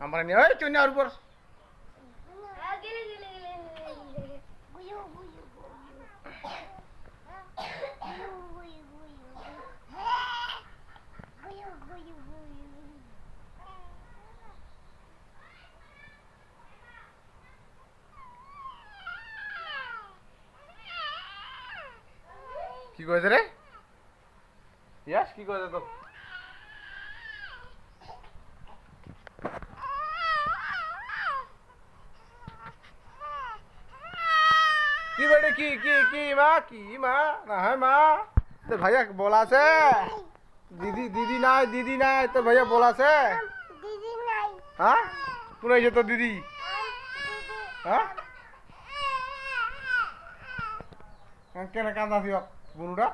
আমার নিয়ে ওই চুনি আর উপর কি কইছে রে ইয়াস কি কইছে তো কি বেটে কি মা না হয় মা তোর ভাইয়া বলাছে দিদি নাই তোর ভাইয়া বলাছে হ্যাঁ কোন হয়েছে তোর দিদি হ্যাঁ কেন কান্দা দিও বুনুটা